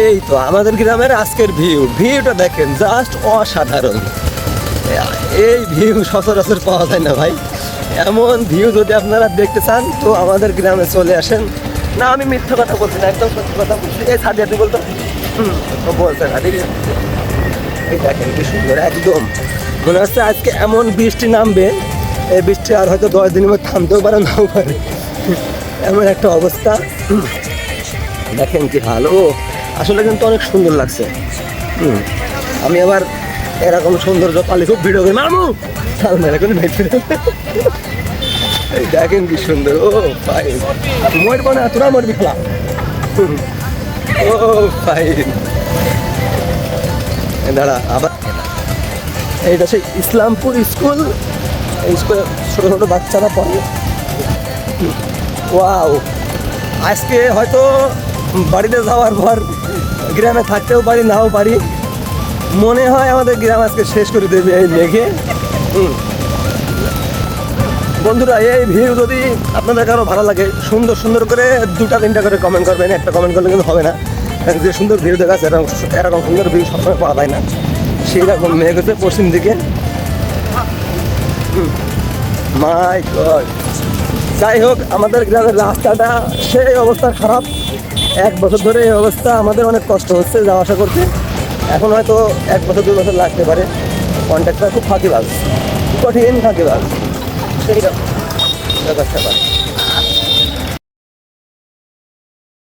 এই তো আমাদের গ্রামের আজকের ভিউটা দেখেন, জাস্ট অসাধারণ। এই ভিউ সচরাচর পাওয়া যায় না ভাই। এমন ভিউ যদি আপনারা দেখতে চান তো আমাদের গ্রামে চলে আসেন। না, আমি মিথ্যা কথা বলছি না, একদম সত্যি কথা বলছি। এই সাদিয়া তুই বলতো বলছে না, ঠিক আছে। এই দেখেন কি সুন্দর, একদম মনে হচ্ছে আজকে এমন বৃষ্টি নামবে, এই বৃষ্টি আর হয়তো 10 দিনের মধ্যে থামতেও পারে, নাও পারে, এমন একটা অবস্থা। দেখেন কি ভালো, আসলে কিন্তু অনেক সুন্দর লাগছে। আমি আবার এরকম সৌন্দর্য পালি খুব ভিডিও করি। মামু এখন এই দেখেন কি সুন্দর। ও ভাই মরবো না, তোরা মরবি খেলা। ও ভাই দাঁড়া, আবার এইটা সেই ইসলামপুর স্কুল। এই স্কুলে ছোটো ছোটো বাচ্চারা পড়ে। ওয়াও, আজকে হয়তো বাড়িতে যাওয়ার পর গ্রামে থাকতেও পারি, নাও পারি। মনে হয় আমাদের গ্রাম আজকে শেষ করে দেবে এই মেঘে। বন্ধুরা, এই ভিউ যদি আপনাদের কারো ভালো লাগে, সুন্দর সুন্দর করে 2-3টা করে কমেন্ট করবেন। একটা কমেন্ট করলে কিন্তু হবে না, যে সুন্দর ভিউ দেখা যাচ্ছে এরকম সুন্দর ভিউ সবসময় পাওয়া যায় না। সেই রকম মেঘ হচ্ছে পশ্চিম দিকে। মাই গড, যাই হোক, আমাদের গ্রামের রাস্তাটা সেই অবস্থা খারাপ। 1 বছর ধরে এই অবস্থা, আমাদের অনেক কষ্ট হচ্ছে যাওয়া আসা করতে। এখন হয়তো 1 বছর 2 বছর লাগতে পারে। কন্ট্রাক্টর খুব ফাঁকিবাজ, কঠিন ফাঁকিবাজ, সেই রকম ব্যাপার।